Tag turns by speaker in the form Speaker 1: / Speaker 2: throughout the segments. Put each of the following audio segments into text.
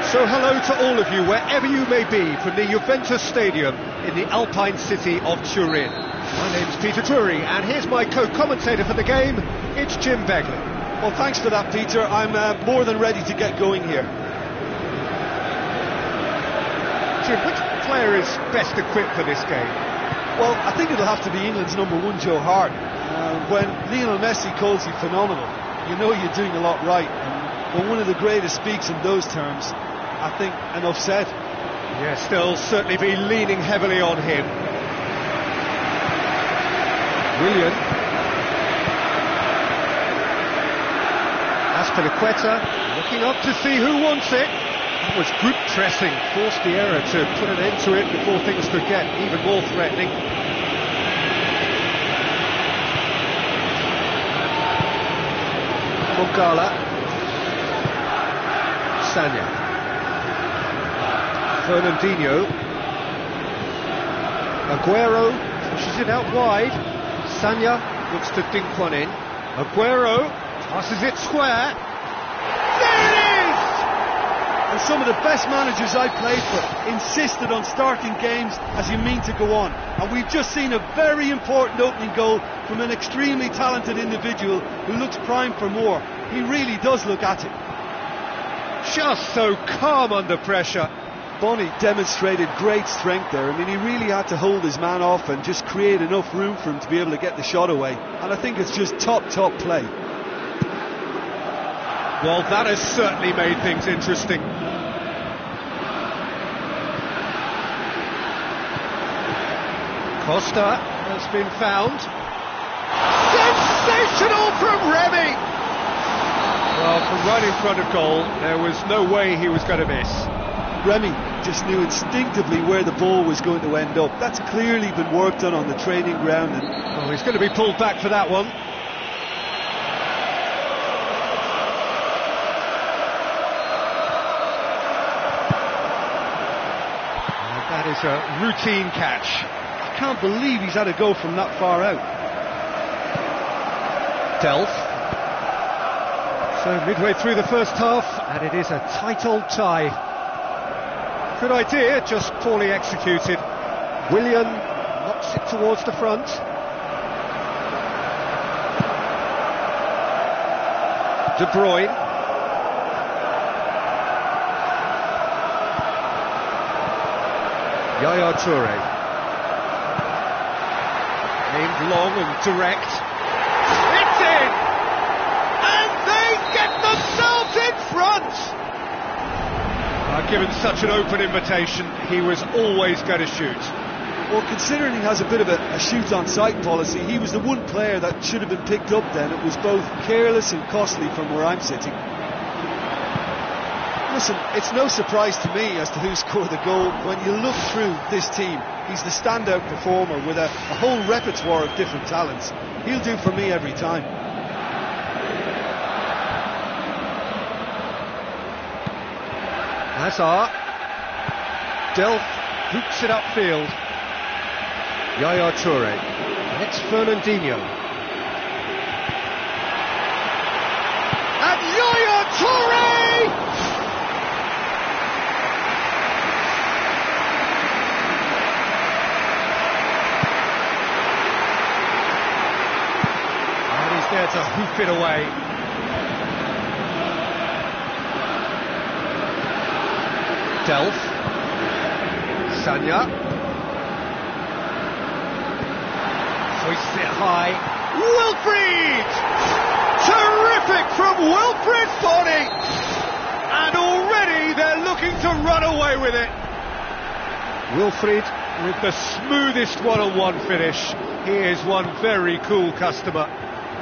Speaker 1: So hello to all of you, wherever you may be, from the Juventus Stadium in the Alpine city of Turin. My name's Peter Drury, and here's my co-commentator for the game, it's Jim Begley.
Speaker 2: Well, thanks for that, Peter. I'm more than ready to get going here.
Speaker 1: Jim, which player is best equipped for this game?
Speaker 2: Well, I think it'll have to be England's number one, Joe Hart. When Lionel Messi calls you phenomenal, you know you're doing a lot right. And when one of the greatest speaks in those terms, I think enough said.
Speaker 1: Yes, they'll certainly be leaning heavily on him. Willian. Azpilicueta looking up to see who wants it. That was good pressing, forced the error to put an end to it before things could get even more threatening. Moncala. Sagna. Fernandinho. Aguero pushes it out wide. Sagna looks to dink one in. Aguero passes it square. There it is!
Speaker 2: And some of the best managers I played for insisted on starting games as you mean to go on. And we've just seen a very important opening goal from an extremely talented individual who looks primed for more. He really does look at it.
Speaker 1: Just so calm under pressure.
Speaker 2: Bonny demonstrated great strength there. I mean, he really had to hold his man off and just create enough room for him to be able to get the shot away. And I think it's just top play.
Speaker 1: Well, that has certainly made things interesting. Costa has been found. Sensational from Remy! Well, from right in front of goal, there was no way he was going to miss.
Speaker 2: Remy just knew instinctively where the ball was going to end up. That's clearly been worked on the training ground. And
Speaker 1: well, he's going to be pulled back for that one. And that is a routine catch.
Speaker 2: I can't believe he's had to go from that far out.
Speaker 1: Delph. So midway through the first half, and it is a tight old tie. Good idea, just poorly executed. Willian knocks it towards the front. De Bruyne. Yaya Toure. Aimed long and direct. It's in! And they get themselves in front! Given such an open invitation, he was always going to shoot.
Speaker 2: Well, considering he has a bit of a shoot-on-sight policy, he was the one player that should have been picked up then. It was both careless and costly from where I'm sitting. Listen, it's no surprise to me as to who scored the goal. When you look through this team, he's the standout performer with a whole repertoire of different talents. He'll do for me every time.
Speaker 1: Hazard. Delph hoops it upfield. Yaya Toure. And it's Fernandinho. And Yaya Toure! And he's there to hoop it away. Delph. Sagna. Hoists it high. Wilfried! Terrific from Wilfried Bonny! And already they're looking to run away with it. Wilfried with the smoothest one-on-one finish. He is one very cool customer.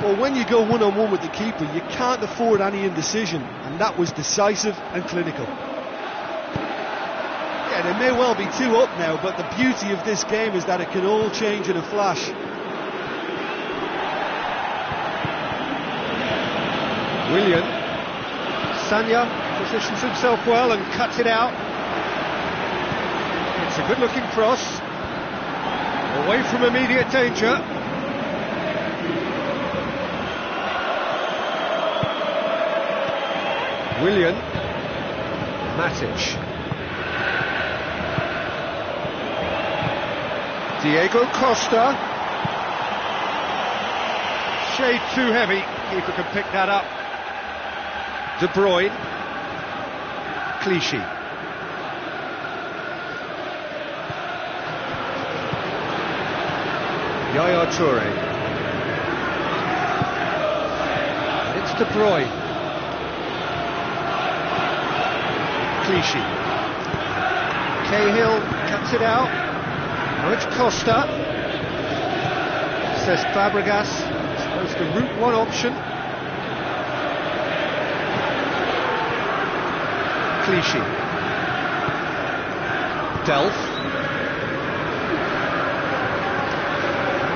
Speaker 2: Well, when you go one-on-one with the keeper, you can't afford any indecision. And that was decisive and clinical. They may well be 2 up now, but the beauty of this game is that it can all change in a flash.
Speaker 1: Willian. Sagna positions himself well and cuts it out. It's a good looking cross. Away from immediate danger. Willian. Matic. Diego Costa. Shade too heavy. Keeper can pick that up. De Bruyne. Clichy. Yaya Toure. It's De Bruyne. Clichy. Cahill cuts it out. Now it's Costa. Says Fabregas. Supposed the route one option. Clichy. Delph.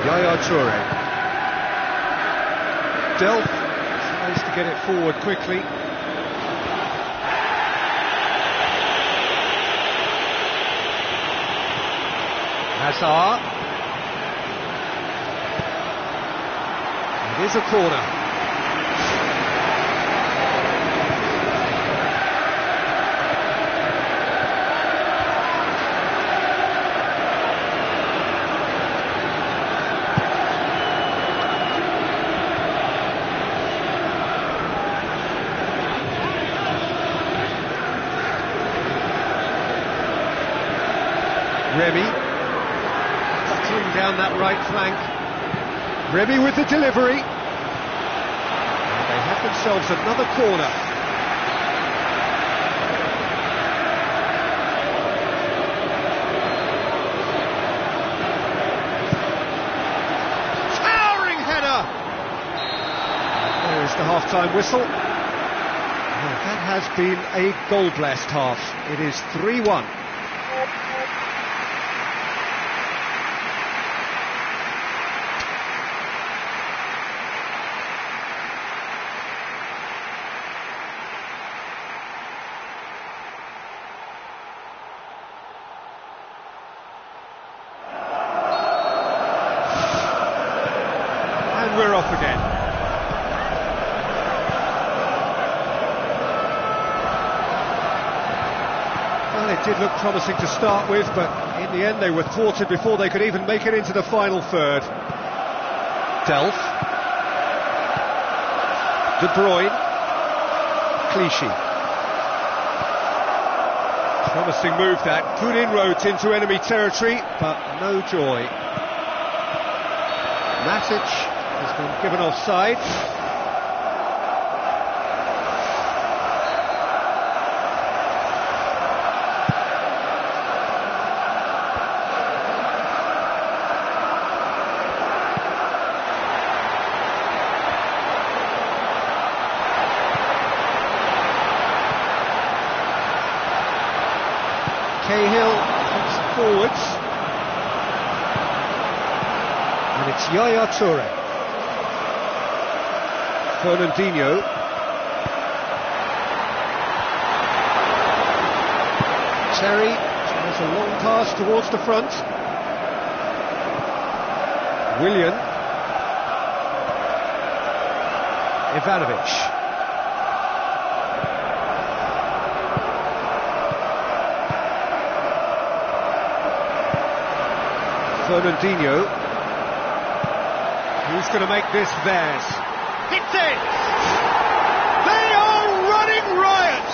Speaker 1: Yaya Toure. Delph tries to get it forward quickly. Hazard. It is a corner. Remy, cutting down that right flank. Remy with the delivery. And they have themselves another corner. Towering header! There is the half-time whistle. Well, that has been a goal-blessed half. It is 3-1. We're off again. Well, it did look promising to start with, but in the end they were thwarted before they could even make it into the final third. Delph. De Bruyne. Clichy. Promising move that. Good inroads into enemy territory, but no joy. Matic has been given offside. Cahill comes forwards. And it's Yaya Toure. Fernandinho. Terry tries a long pass towards the front. Willian. Ivanovic. Fernandinho. Who's going to make this theirs? It's it! They are running riot!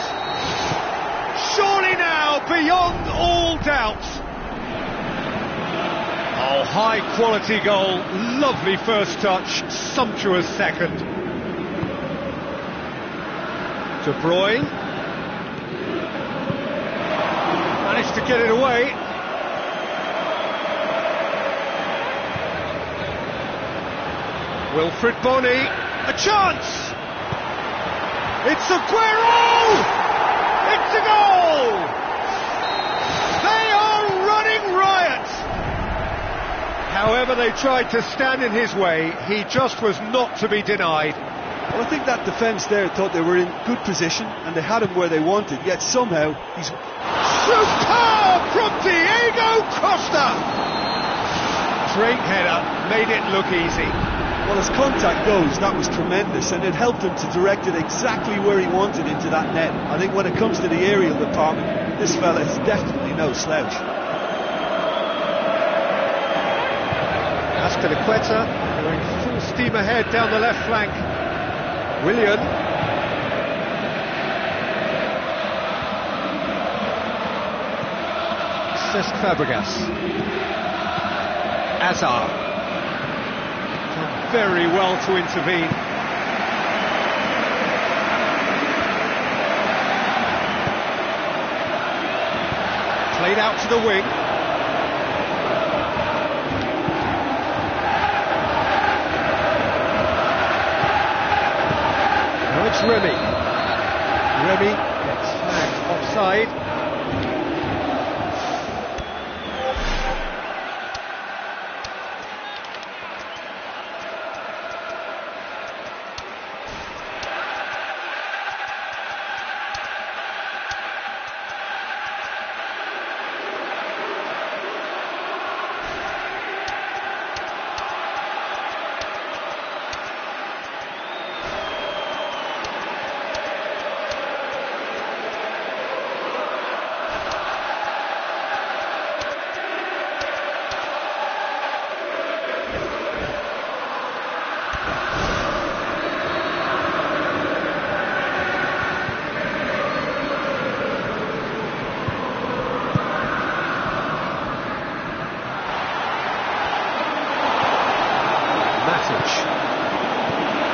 Speaker 1: Surely now, beyond all doubt. Oh, high quality goal, lovely first touch, sumptuous second. De Bruyne. Managed to get it away. Wilfried Bony. A chance! It's Aguero! It's a goal! They are running riot! However they tried to stand in his way, he just was not to be denied.
Speaker 2: Well, I think that defence there thought they were in good position and they had him where they wanted, yet somehow he's...
Speaker 1: Superb from Diego Costa! Straight header, made it look easy.
Speaker 2: Well, as contact goes, that was tremendous, and it helped him to direct it exactly where he wanted into that net. I think when it comes to the aerial department, this fella is definitely no slouch.
Speaker 1: Azpilicueta going full steam ahead down the left flank. Willian. Cesc Fabregas. Azar. Done very well to intervene. Played out to the wing. Now it's Remy. Remy gets flagged offside.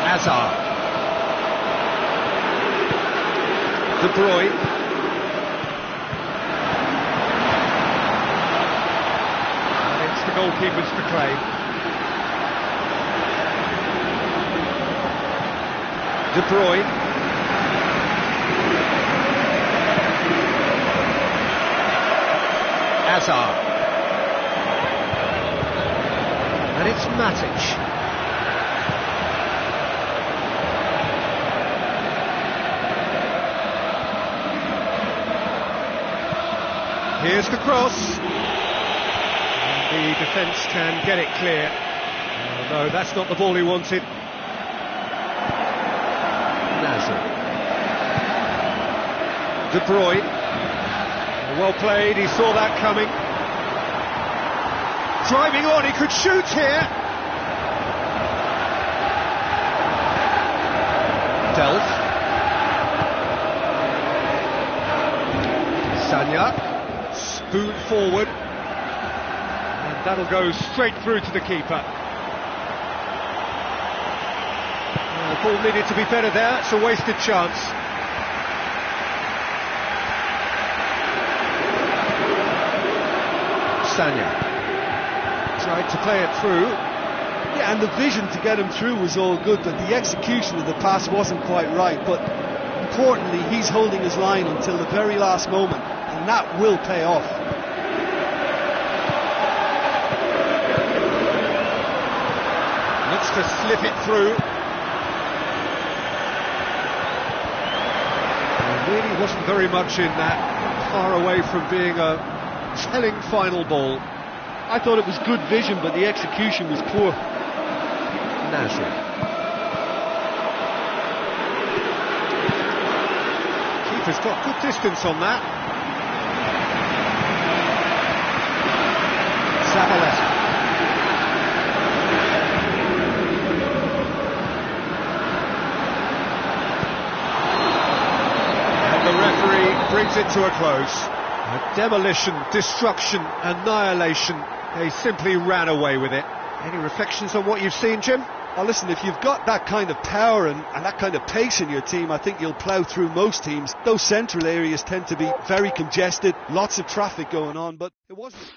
Speaker 1: Azar. De Bruyne. And it's the goalkeeper's to claim. De Bruyne. Azar. And it's Matic. Here's the cross. And the defence can get it clear. Oh, no, that's not the ball he wanted. Nasr. De Bruyne. Well played, he saw that coming. Driving on, he could shoot here. Delph. Sagna. Spoon forward, and that'll go straight through to the keeper. The ball needed to be better there, it's a wasted chance. Sagna tried to play it through.
Speaker 2: Yeah, and the vision to get him through was all good, but the execution of the pass wasn't quite right. But importantly, he's holding his line until the very last moment, and that will pay off.
Speaker 1: Looks to slip it through. There really wasn't very much in that, far away from being a telling final ball.
Speaker 2: I thought it was good vision, but the execution was poor.
Speaker 1: Nasr. Keeper's got good distance on that. Zabaleta. And the referee brings it to a close. A demolition, destruction, annihilation. They simply ran away with it. Any reflections on what you've seen, Jim?
Speaker 2: Well, listen, if you've got that kind of power and that kind of pace in your team, I think you'll plough through most teams. Those central areas tend to be very congested, lots of traffic going on, but it wasn't...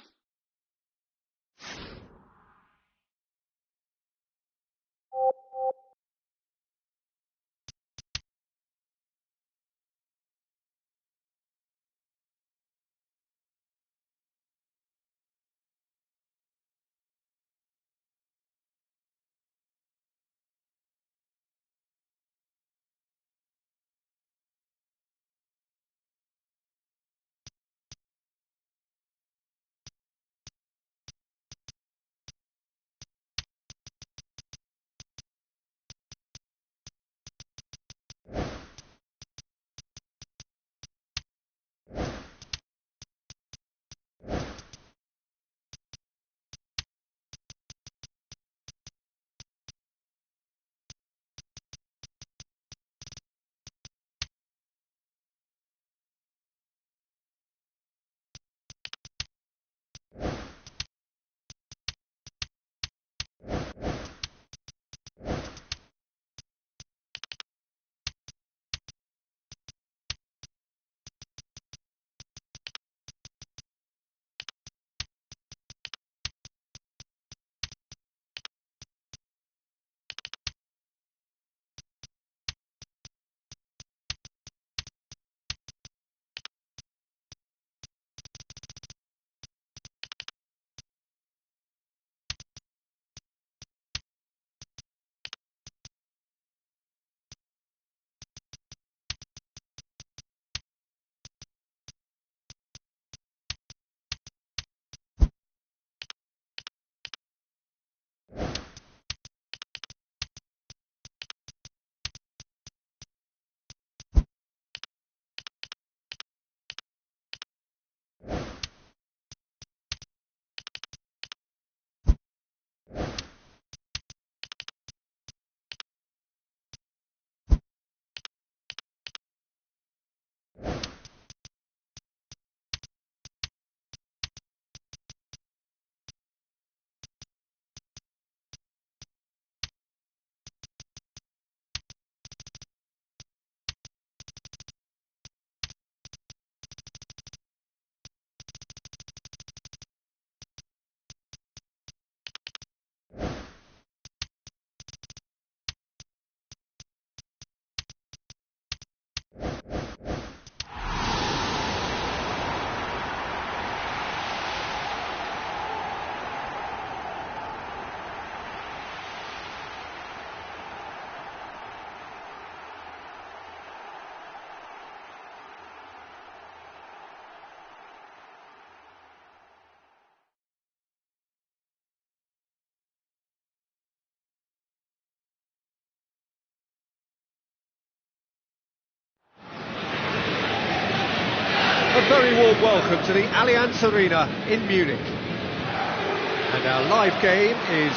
Speaker 1: very warm welcome to the Allianz Arena in Munich. And our live game is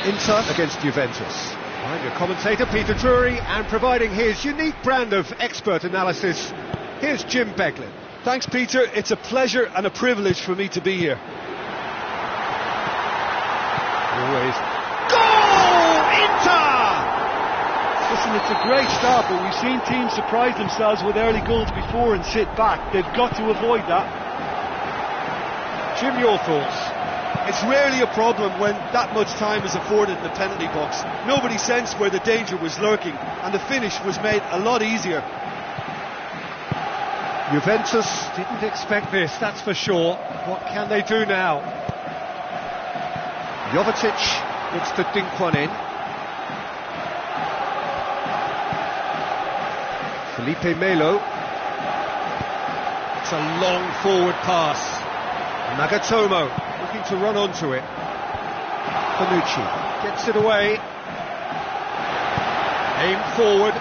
Speaker 1: Inter against Juventus. I'm your commentator, Peter Drury, and providing his unique brand of expert analysis, here's Jim Beglin.
Speaker 2: Thanks, Peter. It's a pleasure and a privilege for me to be here.
Speaker 1: Always. Goal! Inter!
Speaker 2: Listen, it's a great start, but we've seen teams surprise themselves with early goals before and sit back. They've got to avoid that.
Speaker 1: Jim, your thoughts?
Speaker 2: It's rarely a problem when that much time is afforded in the penalty box. Nobody sensed where the danger was lurking, and the finish was made a lot easier.
Speaker 1: Juventus didn't expect this, that's for sure. What can they do now? Jovetic looks to dink one in. Felipe Melo. It's a long forward pass. Nagatomo looking to run onto it. Bonucci gets it away. Aim forward.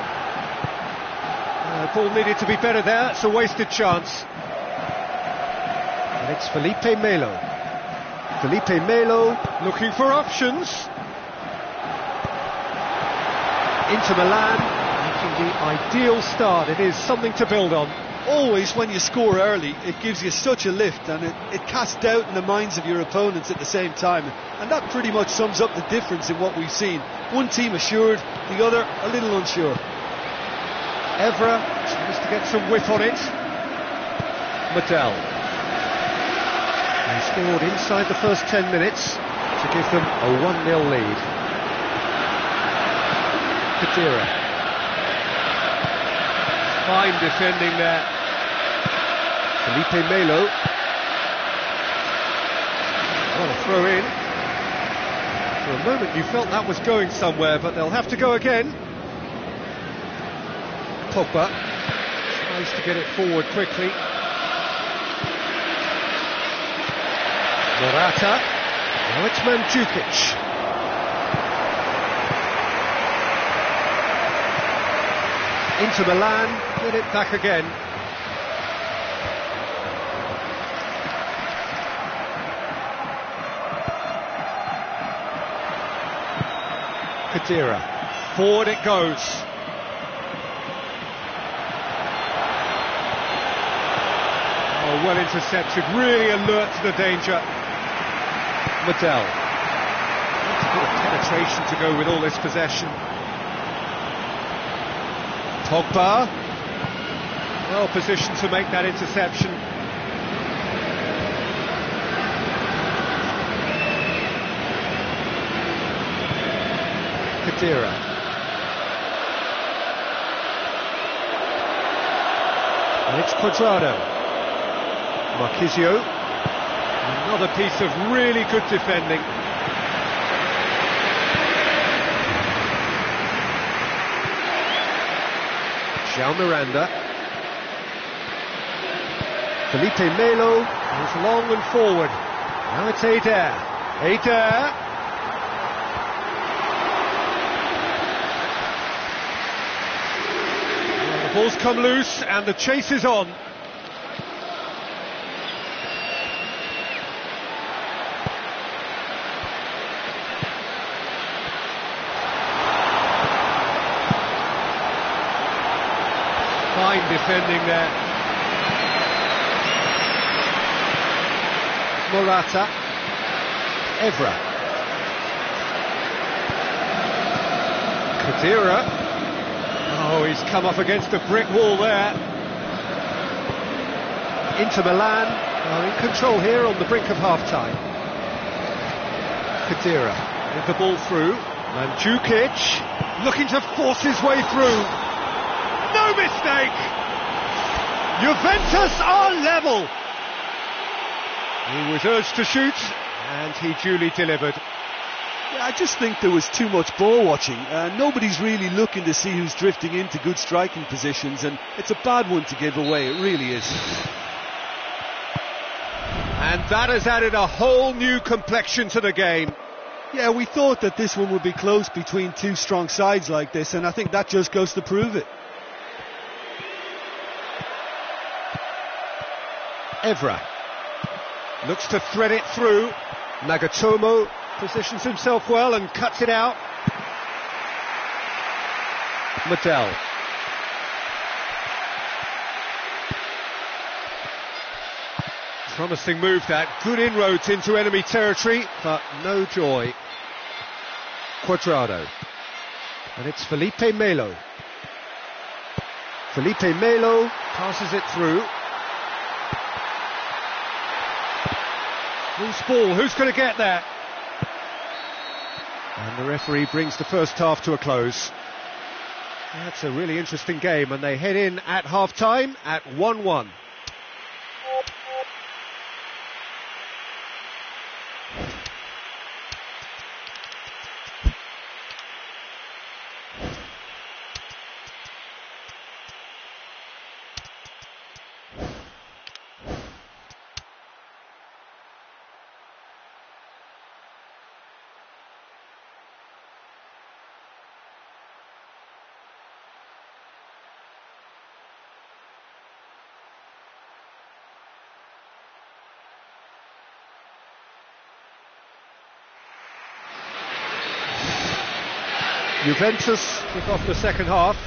Speaker 1: The ball needed to be better there. It's a wasted chance. And it's Felipe Melo. Felipe Melo looking for options. Inter Milan making the ideal start. It is something to build on.
Speaker 2: Always when you score early, it gives you such a lift, and it casts doubt in the minds of your opponents at the same time. And that pretty much sums up the difference in what we've seen. One team assured, the other a little unsure.
Speaker 1: Evra tries to get some whip on it. Medel. He scored inside the first 10 minutes to give them a 1-0 lead. Khedira. Fine defending there. Felipe Melo. What a throw in. For a moment you felt that was going somewhere, but they'll have to go again. Pogba tries to get it forward quickly. Morata. Now it's Mandzukic. Inter Milan get it back again. Khedira. Forward it goes. Oh, well intercepted, really alert to the danger. Medel. That's a bit of penetration to go with all this possession. Pogba, well positioned to make that interception. Khedira. And it's Cuadrado. Marquisio. Another piece of really good defending. João Miranda. Felipe Melo goes long and forward. Now it's Eder. Eder. Well, the ball's come loose and the chase is on. Fine defending there. Morata. Evra. Khedira. Oh, he's come up against a brick wall there. Inter Milan are in control here on the brink of half-time. Khedira with the ball through. Mandzukic looking to force his way through. No mistake! Juventus are level! He was urged to shoot, and he duly delivered.
Speaker 2: Yeah, I just think there was too much ball watching. Nobody's really looking to see who's drifting into good striking positions, and it's a bad one to give away, it really is.
Speaker 1: And that has added a whole new complexion to the game.
Speaker 2: Yeah, we thought that this one would be close between two strong sides like this, and I think that just goes to prove it.
Speaker 1: Evra looks to thread it through. Nagatomo positions himself well and cuts it out. Medel. Promising move that, good inroads into enemy territory, but no joy. Cuadrado. And it's Felipe Melo. Felipe Melo passes it through. Loose ball, who's going to get that? And the referee brings the first half to a close. That's a really interesting game, and they head in at half-time at 1-1. Juventus kick off the second half.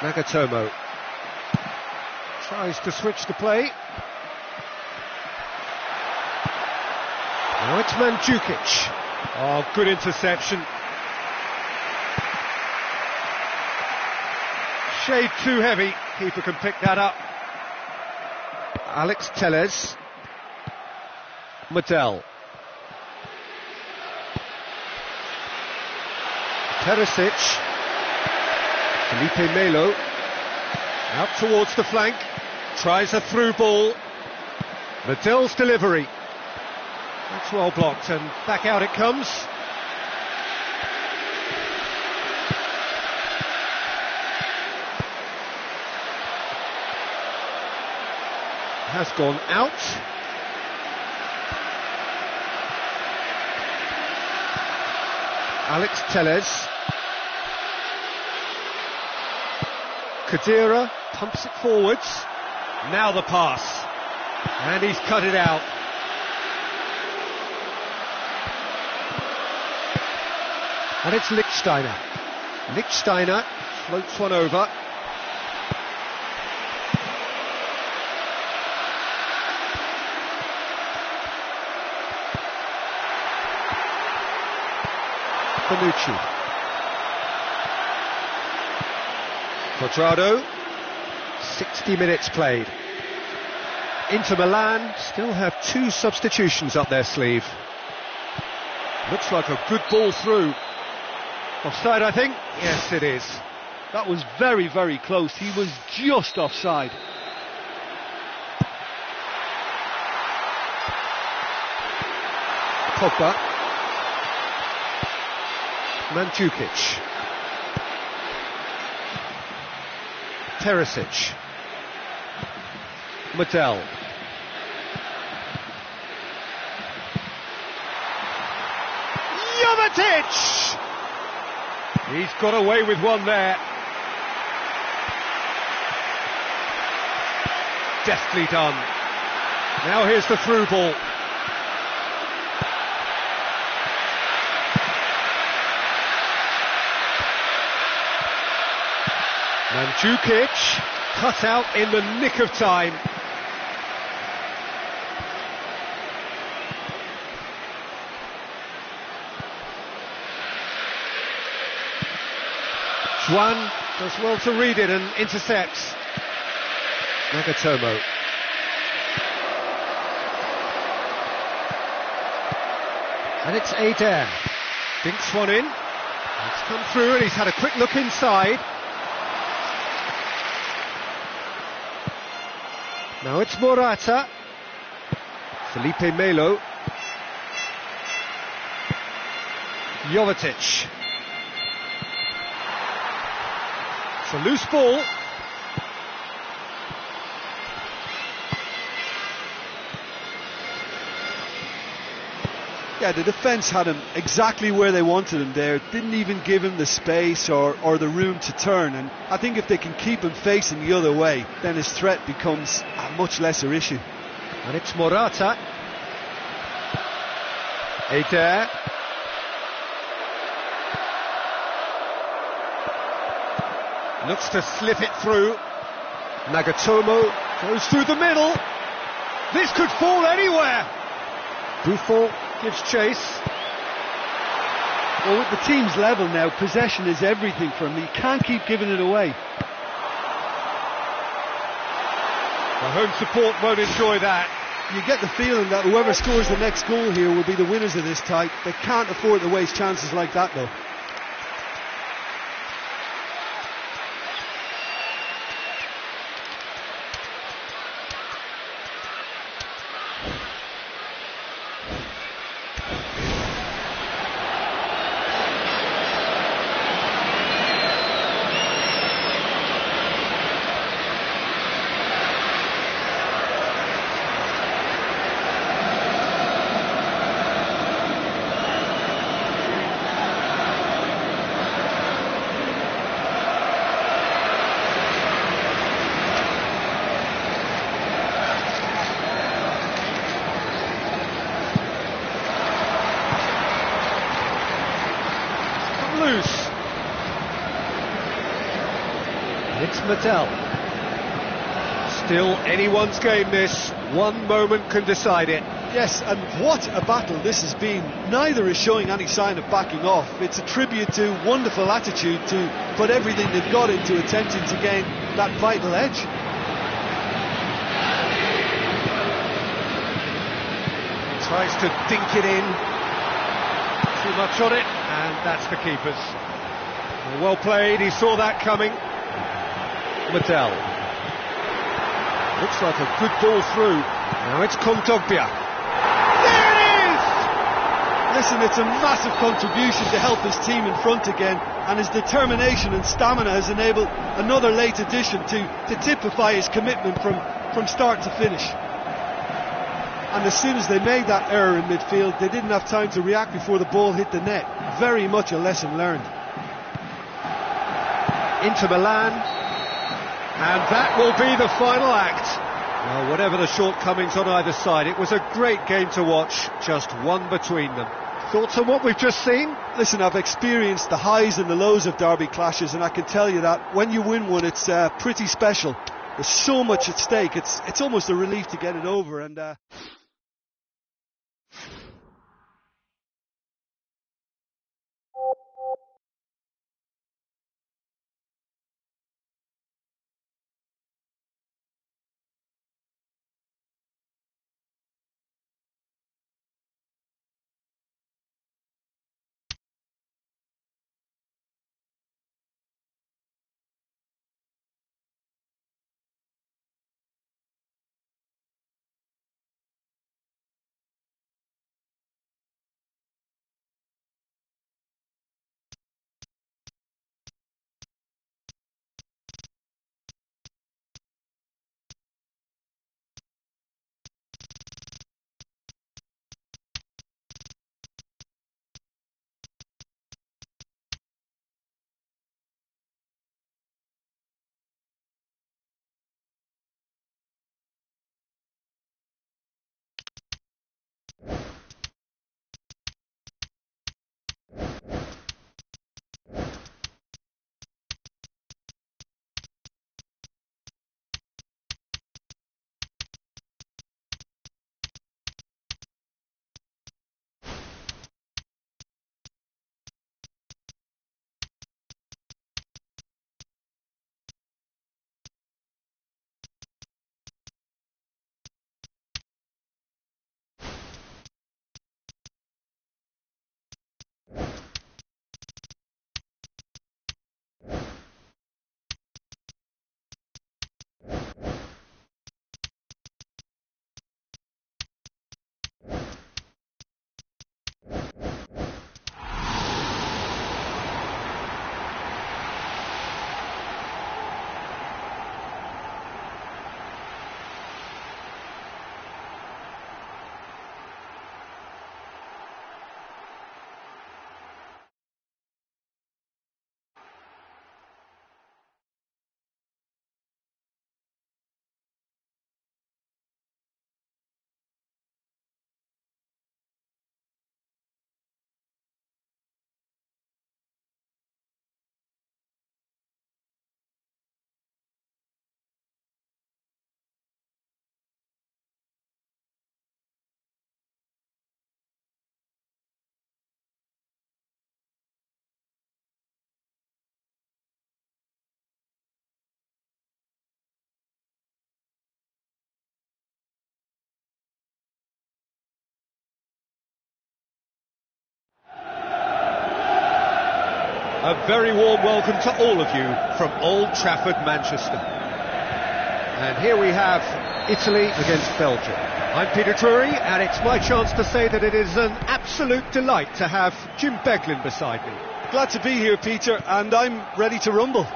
Speaker 1: Nagatomo tries to switch the play. Now it's Mandzukic. Oh, good interception. Shade too heavy, keeper can pick that up. Alex Telles. Medel. Perisic. Felipe Melo. Out towards the flank. Tries a through ball. Medel's delivery. That's well blocked, and back out it comes. Has gone out. Alex Telles. Khedira pumps it forwards. Now the pass. And he's cut it out. And it's Lichtsteiner. Lichtsteiner floats one over. Bonucci. Cuadrado. 60 minutes played. Inter Milan still have 2 substitutions up their sleeve. Looks like a good ball through. Offside, I think? Yes, it is.
Speaker 2: That was very, very close. He was just offside.
Speaker 1: Pogba. Mandzukic. Perisic. Medel. Jovetic! He's got away with one there. Deftly done. Now here's the through ball. Mandzukic cut out in the nick of time. Juan does well to read it and intercepts. Nagatomo. And it's Eder. Dinks one in. It's come through and he's had a quick look inside. Now it's Morata. Felipe Melo. Jovetic. It's a loose ball.
Speaker 2: Yeah, the defence had him exactly where they wanted him there. Didn't even give him the space or the room to turn. And I think if they can keep him facing the other way, then his threat becomes a much lesser issue.
Speaker 1: And it's Morata. Eder. Looks to slip it through. Nagatomo goes through the middle. This could fall anywhere. Buffon gives chase.
Speaker 2: Well, with the team's level now, possession is everything for him. He can't keep giving it away.
Speaker 1: The home support won't enjoy that.
Speaker 2: You get the feeling that whoever scores the next goal here will be the winners of this tie. They can't afford to waste chances like that, though.
Speaker 1: Loose. It's Mattel. Still anyone's game this. One moment can decide it.
Speaker 2: Yes, and what a battle this has been. Neither is showing any sign of backing off. It's a tribute to wonderful attitude to put everything they've got into attempting to gain that vital edge.
Speaker 1: Tries to dink it in. Too much on it, and that's the keeper's. Well played, he saw that coming. Mattel. Looks like a good ball through. Now it's Kondogbia. There it is!
Speaker 2: Listen, it's a massive contribution to help his team in front again, and his determination and stamina has enabled another late addition to typify his commitment from start to finish. And as soon as they made that error in midfield, they didn't have time to react before the ball hit the net. Very much a lesson learned.
Speaker 1: Into Milan, and that will be the final act. Well, whatever the shortcomings on either side, it was a great game to watch, just one between them. Thoughts on what we've just seen?
Speaker 2: Listen, I've experienced the highs and the lows of derby clashes, and I can tell you that when you win one, it's pretty special. There's so much at stake, it's almost a relief to get it over. And
Speaker 1: A very warm welcome to all of you from Old Trafford, Manchester. And here we have Italy against Belgium. I'm Peter Drury, and it's my chance to say that it is an absolute delight to have Jim Beglin beside me.
Speaker 2: Glad to be here, Peter, and I'm ready to rumble.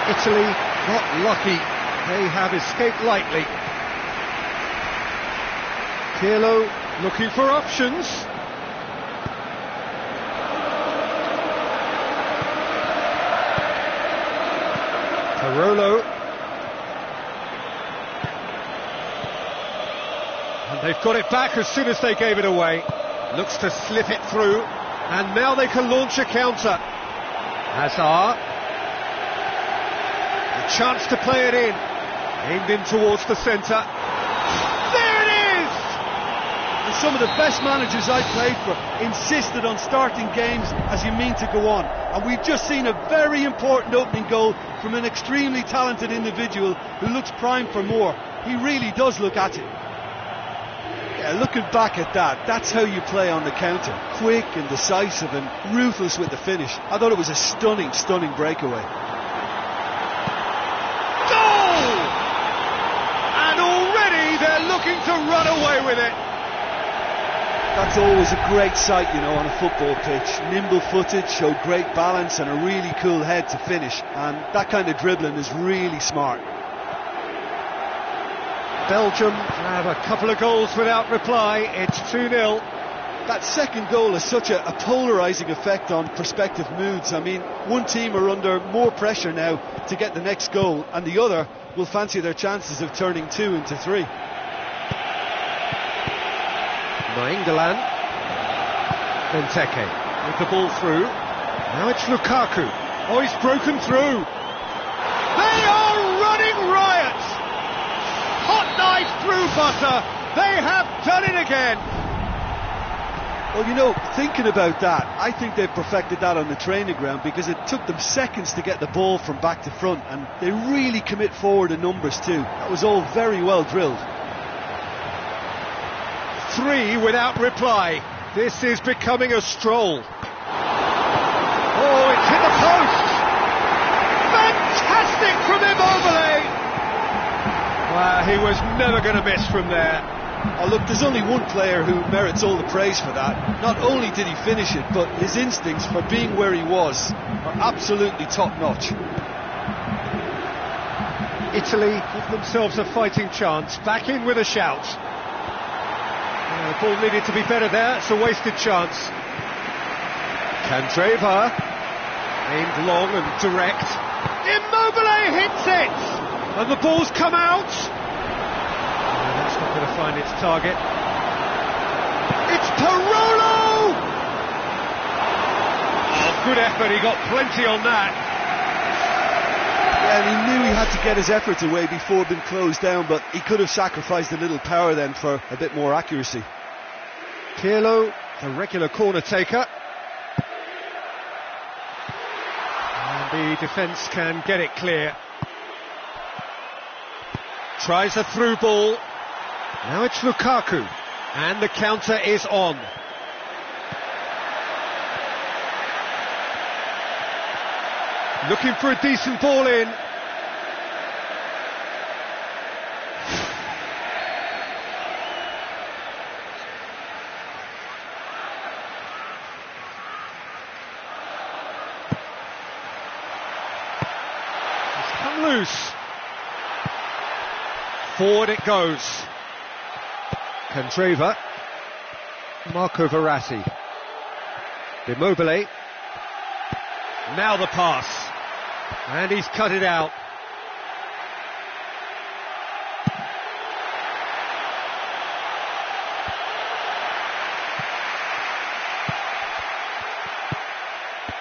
Speaker 1: Italy got lucky. They have escaped lightly. Pirlo looking for options. Parolo. And they've got it back as soon as they gave it away. Looks to slip it through. And now they can launch a counter. Hazard. A chance to play it in. Aimed in towards the centre. There it is!
Speaker 2: And some of the best managers I played for insisted on starting games as you mean to go on. And we've just seen a very important opening goal from an extremely talented individual who looks primed for more. He really does look at it. Yeah, looking back at that, that's how you play on the counter. Quick and decisive and ruthless with the finish. I thought it was a stunning, stunning breakaway.
Speaker 1: Goal! And already they're looking to run away with it.
Speaker 2: That's always a great sight, you know, on a football pitch. Nimble-footed, showed great balance and a really cool head to finish. And that kind of dribbling is really smart.
Speaker 1: Belgium have a couple of goals without reply. It's 2-0.
Speaker 2: That second goal has such a polarising effect on prospective moods. I mean, one team are under more pressure now to get the next goal, and the other will fancy their chances of turning 2 into 3.
Speaker 1: Nainggolan. Benteke with the ball through. Now it's Lukaku. Oh, he's broken through. They are running riot. Hot knife through butter. They have done it again.
Speaker 2: Well, you know, thinking about that, I think they've perfected that on the training ground because it took them seconds to get the ball from back to front, and they really commit forward in numbers too. That was all very well drilled.
Speaker 1: 3 without reply. This is becoming a stroll. Oh, it's hit the post. Fantastic from Immobile. Wow, he was never going to miss from there.
Speaker 2: Oh, look, there's only one player who merits all the praise for that. Not only did he finish it, but his instincts for being where he was are absolutely top-notch.
Speaker 1: Italy give themselves a fighting chance. Back in with a shout. The ball needed to be better there. It's a wasted chance. Candreva. Aimed long and direct. Immobile hits it! And the ball's come out. That's not going to find its target. It's Parolo! Oh, good effort. He got plenty on that.
Speaker 2: Yeah, and he knew he had to get his efforts away before being closed down, but he could have sacrificed a little power then for a bit more accuracy.
Speaker 1: Pirlo, the regular corner taker. And the defence can get it clear. Tries a through ball. Now it's Lukaku. And the counter is on. Looking for a decent ball in. It's come loose. Forward it goes. Candreva. Marco Verratti. Immobile. Now the pass. And he's cut it out.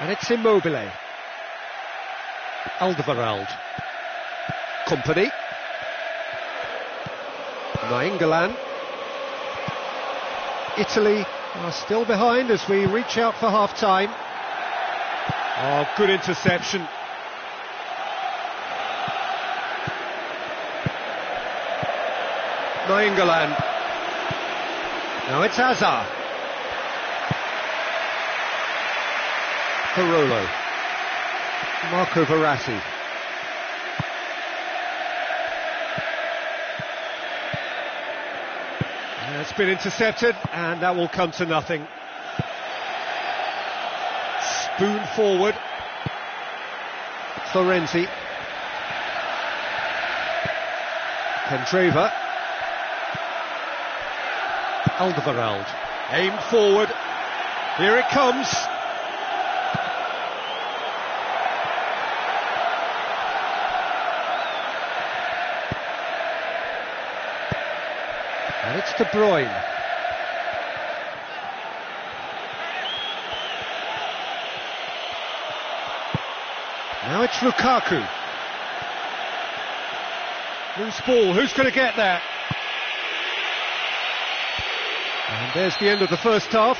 Speaker 1: And it's Immobile. Alderweireld. Kompany. Nainggolan. Italy are still behind as we reach out for half-time. Oh, good interception. Nainggolan. Now it's Hazard. Parolo. Marco Verratti. And it's been intercepted, and that will come to nothing. Spoon forward. Florenzi. Candreva. Alderweireld. Aimed forward. Here it comes. And it's De Bruyne. Now it's Lukaku. Loose ball, who's going to get there? And there's the end of the first half.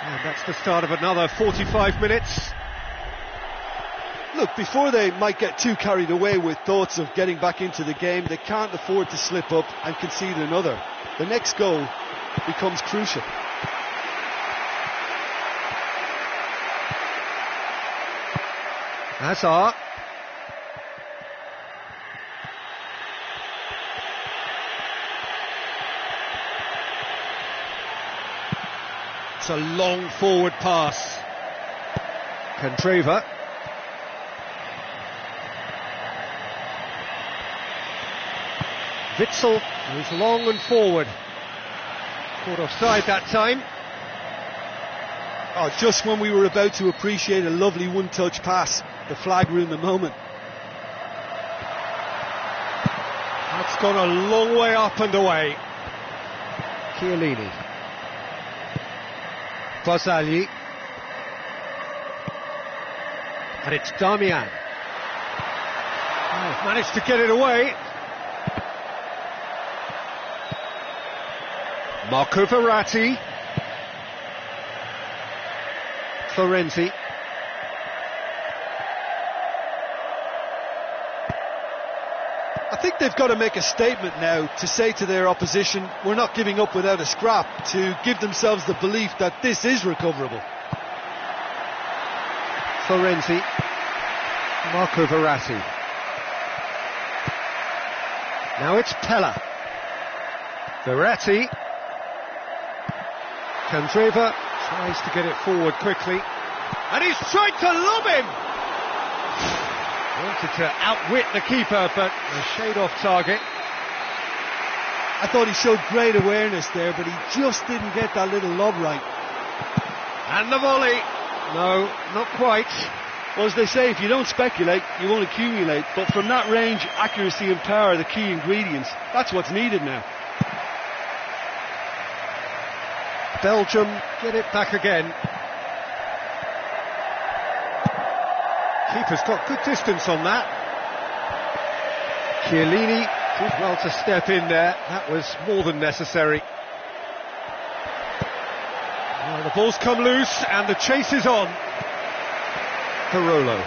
Speaker 1: And that's the start of another 45 minutes.
Speaker 2: Look, before they might get too carried away with thoughts of getting back into the game, they can't afford to slip up and concede another. The next goal becomes crucial.
Speaker 1: Hazard. It's a long forward pass. Candreva. Witsel moves long and forward. Caught offside that time.
Speaker 2: Oh, just when we were about to appreciate a lovely one-touch pass, the flag ruined the moment.
Speaker 1: That's gone a long way up and away. Chiellini. Barzagli. And it's Darmian. Oh, managed to get it away. Marco Verratti. Florenzi.
Speaker 2: I think they've got to make a statement now to say to their opposition, we're not giving up without a scrap, to give themselves the belief that this is recoverable.
Speaker 1: Florenzi. Marco Verratti. Now it's Pella. Verratti. Candreva tries to get it forward quickly. And he's tried to lob him! Wanted to outwit the keeper, but a shade off target.
Speaker 2: I thought he showed great awareness there, but he just didn't get that little lob right.
Speaker 1: And the volley. No, not quite.
Speaker 2: Well, as they say, if you don't speculate, you won't accumulate. But from that range, accuracy and power are the key ingredients. That's what's needed now.
Speaker 1: Belgium get it back again. Keeper's got good distance on that. Chiellini did well to step in there. That was more than necessary. Well, the ball's come loose and the chase is on. Parolo.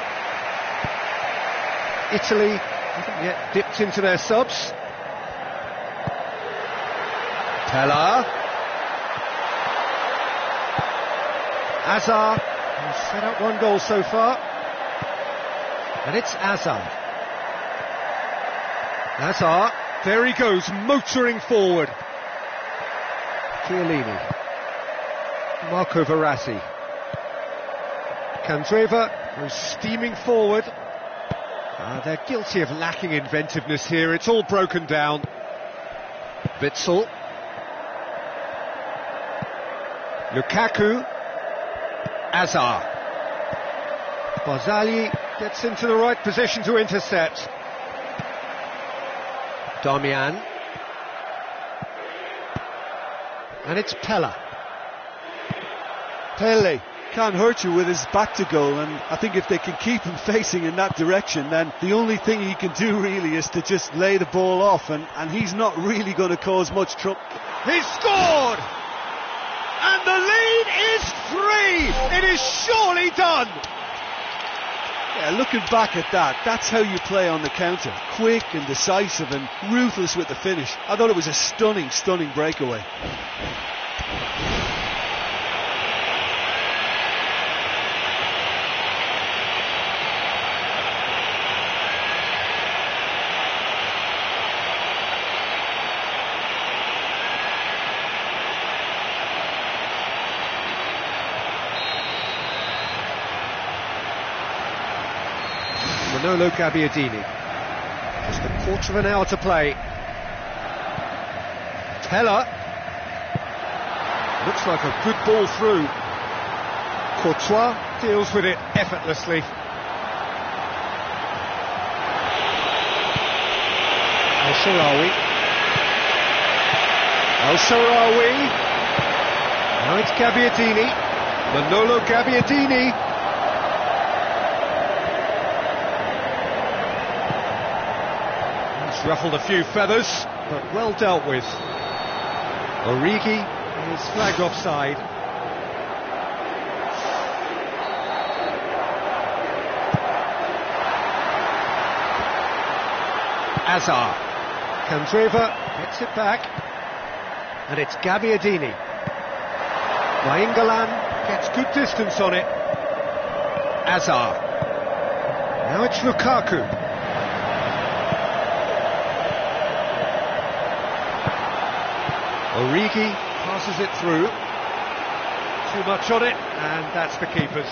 Speaker 1: Italy haven't yet dipped into their subs. Pella. Hazard, who's set up one goal so far. And it's Hazard. Hazard, there he goes, motoring forward. Chiellini. Marco Verratti. Candreva, who's steaming forward. They're guilty of lacking inventiveness here, it's all broken down. Witsel. Lukaku. Hazard. Barzagli gets into the right position to intercept. Darmian. And it's Pella.
Speaker 2: Pele can't hurt you with his back to goal, and I think if they can keep him facing in that direction, then the only thing he can do really is to just lay the ball off, and he's not really going to cause much trouble.
Speaker 1: He's scored! And the lead is 3! It is surely done!
Speaker 2: Yeah, looking back at that, that's how you play on the counter. Quick and decisive and ruthless with the finish. I thought it was a stunning, stunning breakaway.
Speaker 1: Manolo Gabbiadini. Just a quarter of an hour to play. Teller. Looks like a good ball through. Courtois deals with it effortlessly. El-Shaarawy. El-Shaarawy. Now it's Gabbiadini. Manolo Gabbiadini. Ruffled a few feathers, but well dealt with. Origi is flagged offside. Azar. Candreva gets it back. And it's Gabbiadini. Nainggolan gets good distance on it. Azar. Now it's Lukaku. Origi passes it through. Too much on it, and that's the keeper's.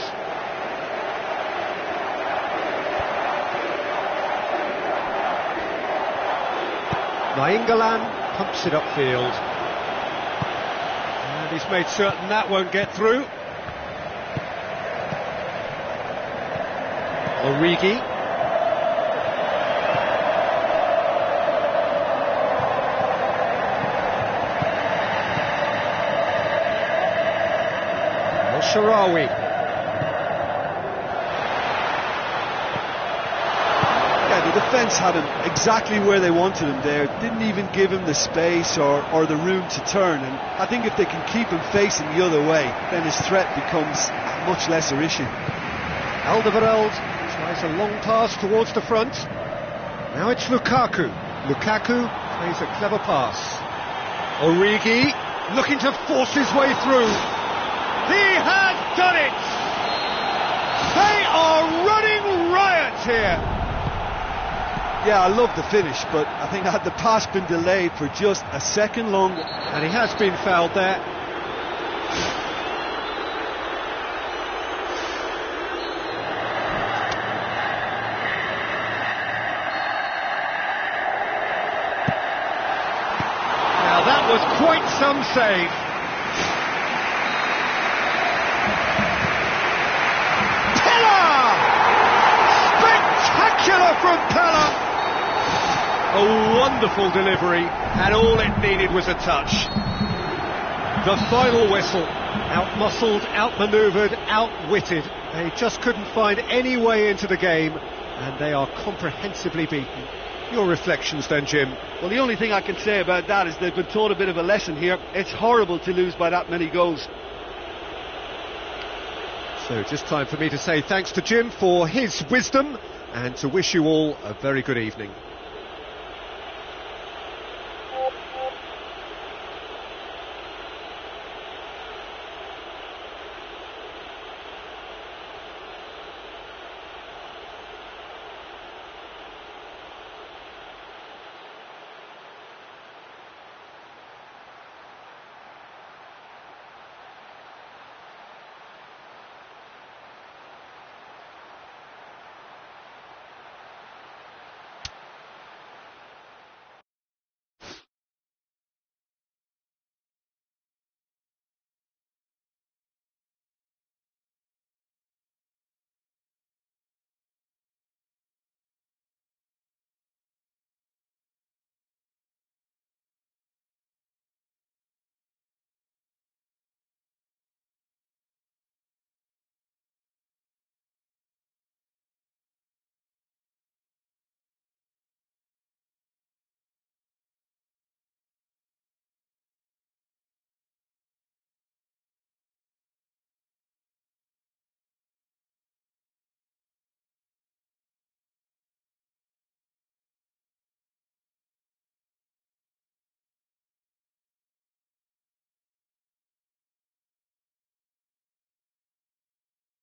Speaker 1: Nainggolan pumps it upfield. And he's made certain that won't get through. Origi. El-Shaarawy.
Speaker 2: Yeah, the defence had him exactly where they wanted him there. Didn't even give him the space or the room to turn. And I think if they can keep him facing the other way, then his threat becomes a much lesser issue.
Speaker 1: Alderweireld tries a long pass towards the front. Now it's Lukaku. Lukaku plays a clever pass. Origi looking to force his way through. He has done it! They are running riot here!
Speaker 2: Yeah, I love the finish, but I think had the pass been delayed for just a second longer...
Speaker 1: And he has been fouled there. Now that was quite some save. From Pella. A wonderful delivery, and all it needed was a touch. The final whistle. Out-muscled, out-manoeuvred, outwitted. They just couldn't find any way into the game, and they are comprehensively beaten. Your reflections then, Jim?
Speaker 2: Well, the only thing I can say about that is they've been taught a bit of a lesson here. It's horrible to lose by that many goals.
Speaker 1: So just time for me to say thanks to Jim for his wisdom, and to wish you all a very good evening.